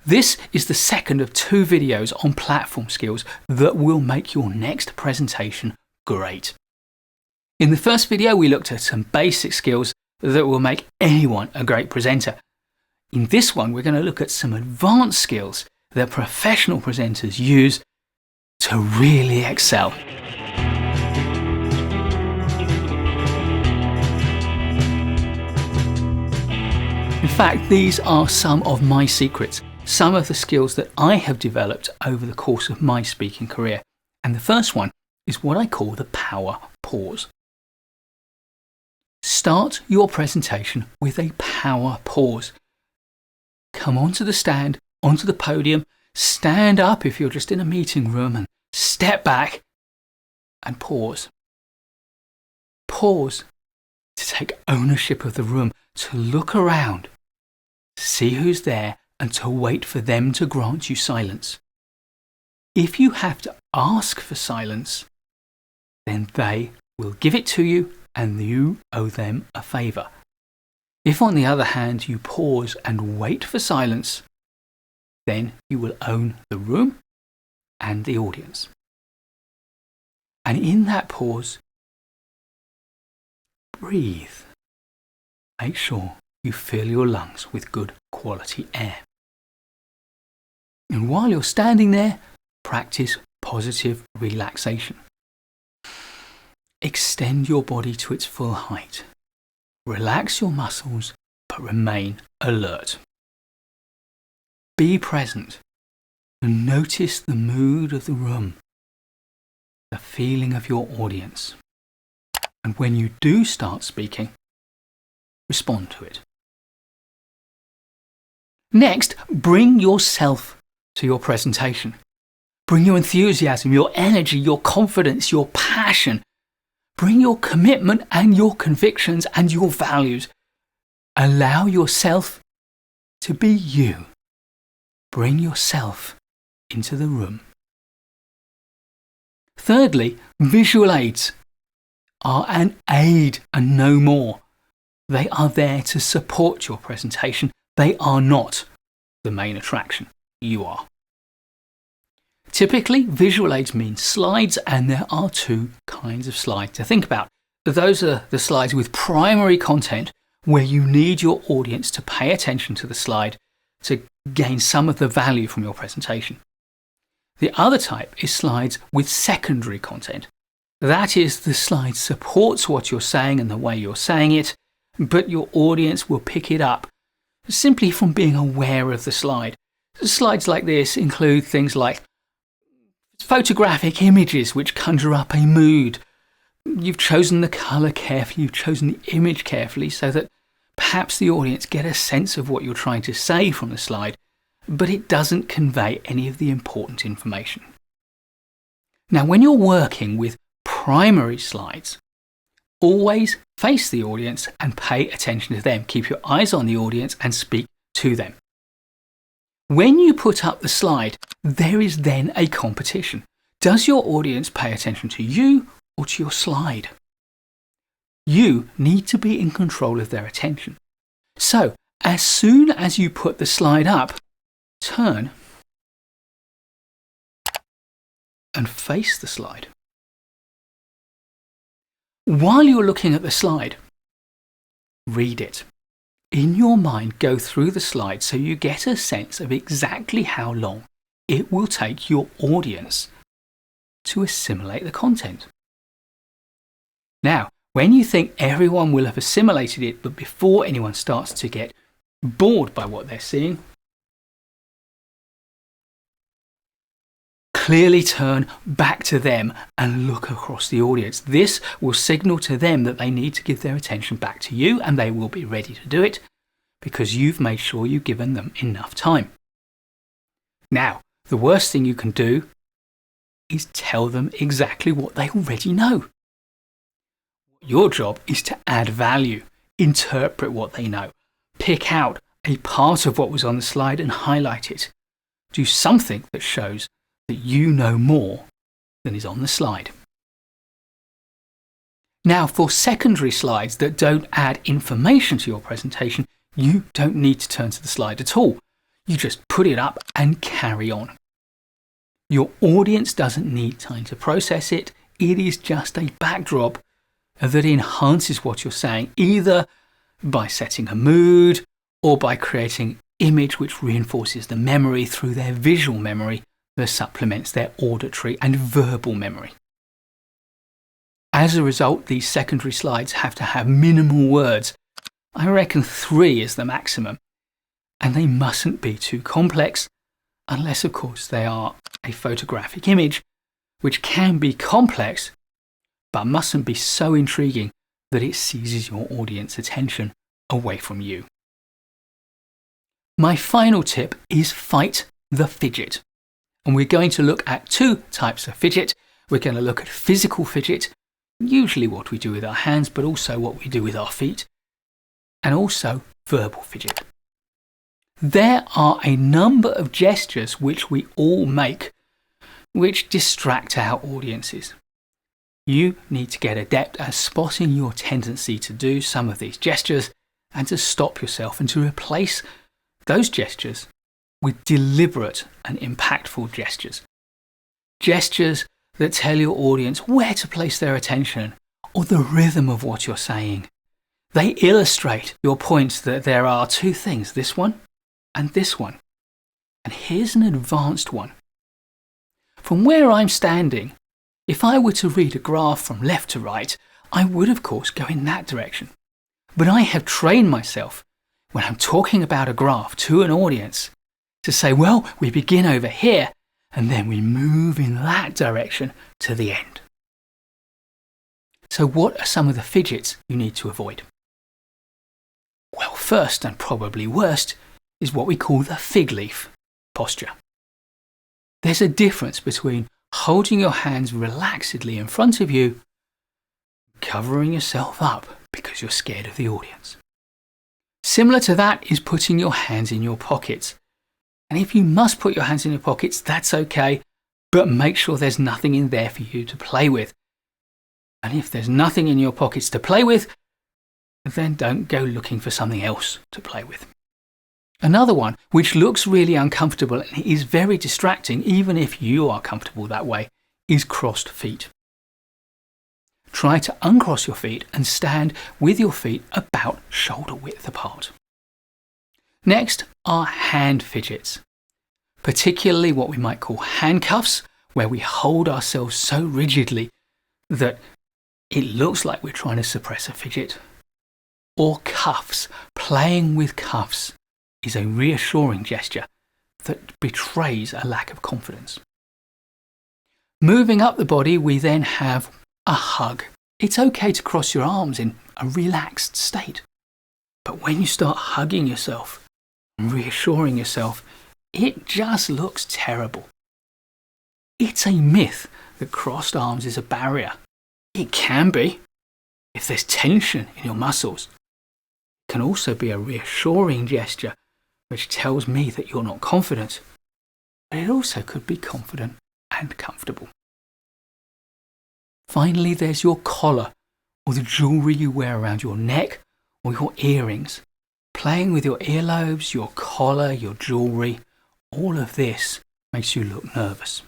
This is the second of 2 videos on platform skills that will make your next presentation great. In the first video, we looked at some basic skills that will make anyone a great presenter. In this one, we're going to look at some advanced skills that professional presenters use to really excel. In fact, these are some of my secrets, some of the skills that I have developed over the course of my speaking career. And the first one is what I call the power pause. Start your presentation with a power pause. Come onto the stand, onto the podium, stand up if you're just in a meeting room, and step back and pause. Pause to take ownership of the room, to look around, see who's there, and to wait for them to grant you silence. If you have to ask for silence, then they will give it to you and you owe them a favour. If, on the other hand, you pause and wait for silence, then you will own the room and the audience. And in that pause, breathe. Make sure you fill your lungs with good quality air. And while you're standing there, practice positive relaxation. Extend your body to its full height. Relax your muscles, but remain alert. Be present and notice the mood of the room, the feeling of your audience. And when you do start speaking, respond to it. Next, bring yourself to your presentation. Bring your enthusiasm, your energy, your confidence, your passion. Bring your commitment and your convictions and your values. Allow yourself to be you. Bring yourself into the room. Thirdly, visual aids are an aid and no more. They are there to support your presentation. They are not the main attraction. You are. Typically, visual aids mean slides, and there are 2 kinds of slides to think about. Those are the slides with primary content, where you need your audience to pay attention to the slide to gain some of the value from your presentation. The other type is slides with secondary content. That is, the slide supports what you're saying and the way you're saying it, but your audience will pick it up simply from being aware of the slide. Slides like this include things like photographic images which conjure up a mood. You've chosen the colour carefully, you've chosen the image carefully so that perhaps the audience get a sense of what you're trying to say from the slide, but it doesn't convey any of the important information. Now, when you're working with primary slides, always face the audience and pay attention to them. Keep your eyes on the audience and speak to them. When you put up the slide, there is then a competition. Does your audience pay attention to you or to your slide? You need to be in control of their attention. So, as soon as you put the slide up, turn and face the slide. While you're looking at the slide, read it. In your mind, go through the slide so you get a sense of exactly how long it will take your audience to assimilate the content. Now, when you think everyone will have assimilated it, but before anyone starts to get bored by what they're seeing, clearly turn back to them and look across the audience. This will signal to them that they need to give their attention back to you, and they will be ready to do it because you've made sure you've given them enough time. Now, the worst thing you can do is tell them exactly what they already know. Your job is to add value, interpret what they know, pick out a part of what was on the slide and highlight it. Do something that shows that you know more than is on the slide. Now, for secondary slides that don't add information to your presentation, you don't need to turn to the slide at all. You just put it up and carry on. Your audience doesn't need time to process it. It is just a backdrop that enhances what you're saying, either by setting a mood or by creating image which reinforces the memory through their visual memory that supplements their auditory and verbal memory. As a result, these secondary slides have to have minimal words. I reckon 3 is the maximum, and they mustn't be too complex, unless of course they are a photographic image, which can be complex, but mustn't be so intriguing that it seizes your audience attention away from you. My final tip is fight the fidget. And we're going to look at 2 types of fidget. We're going to look at physical fidget, usually what we do with our hands, but also what we do with our feet, and also verbal fidget. There are a number of gestures which we all make which distract our audiences. You need to get adept at spotting your tendency to do some of these gestures and to stop yourself and to replace those gestures with deliberate and impactful gestures. Gestures that tell your audience where to place their attention or the rhythm of what you're saying. They illustrate your point that there are 2 things, this one and this one. And here's an advanced one. From where I'm standing, if I were to read a graph from left to right, I would of course go in that direction. But I have trained myself when I'm talking about a graph to an audience to say, well, we begin over here and then we move in that direction to the end. So what are some of the fidgets you need to avoid? Well, first and probably worst is what we call the fig leaf posture. There's a difference between holding your hands relaxedly in front of you, covering yourself up because you're scared of the audience. Similar to that is putting your hands in your pockets. And if you must put your hands in your pockets, that's okay, but make sure there's nothing in there for you to play with. And if there's nothing in your pockets to play with, then don't go looking for something else to play with. Another one, which looks really uncomfortable and is very distracting, even if you are comfortable that way, is crossed feet. Try to uncross your feet and stand with your feet about shoulder width apart. Next are hand fidgets, particularly what we might call handcuffs, where we hold ourselves so rigidly that it looks like we're trying to suppress a fidget. Or cuffs. Playing with cuffs is a reassuring gesture that betrays a lack of confidence. Moving up the body, we then have a hug. It's okay to cross your arms in a relaxed state. But when you start hugging yourself and reassuring yourself, it just looks terrible. It's a myth that crossed arms is a barrier. It can be, if there's tension in your muscles. It can also be a reassuring gesture which tells me that you're not confident, but it also could be confident and comfortable. Finally, there's your collar, or the jewellery you wear around your neck, or your earrings. Playing with your earlobes, your collar, your jewellery, all of this makes you look nervous.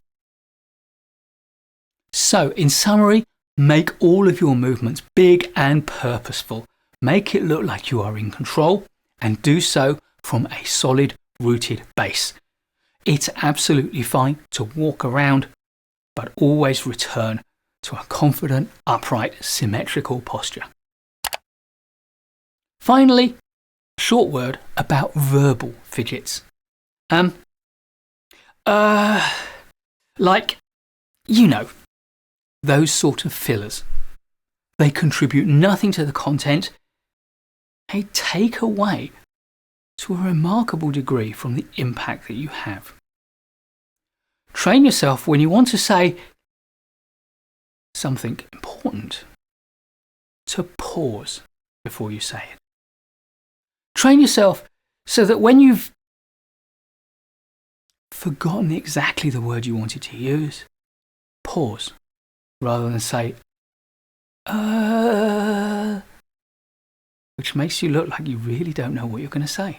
So, in summary, make all of your movements big and purposeful. Make it look like you are in control, and do so from a solid, rooted base. It's absolutely fine to walk around, but always return to a confident, upright, symmetrical posture. Finally, a short word about verbal fidgets. Like, you know, those sort of fillers. They contribute nothing to the content. They take away to a remarkable degree from the impact that you have. Train yourself when you want to say something important to pause before you say it. Train yourself so that when you've forgotten exactly the word you wanted to use, pause rather than say, which makes you look like you really don't know what you're going to say.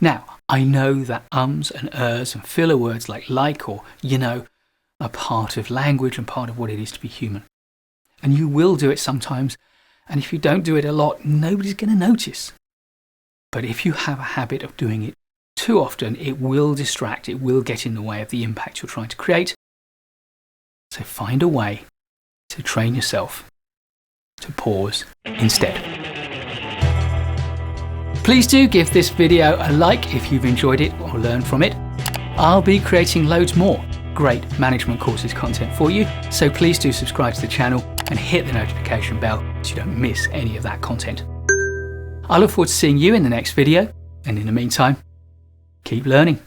Now, I know that ums and ers and filler words like or are part of language and part of what it is to be human. And you will do it sometimes, and if you don't do it a lot, nobody's going to notice. But if you have a habit of doing it too often, it will distract, it will get in the way of the impact you're trying to create. So find a way to train yourself to pause instead. Please do give this video a like if you've enjoyed it or learned from it. I'll be creating loads more great management courses content for you, so please do subscribe to the channel and hit the notification bell so you don't miss any of that content. I look forward to seeing you in the next video, and in the meantime, keep learning.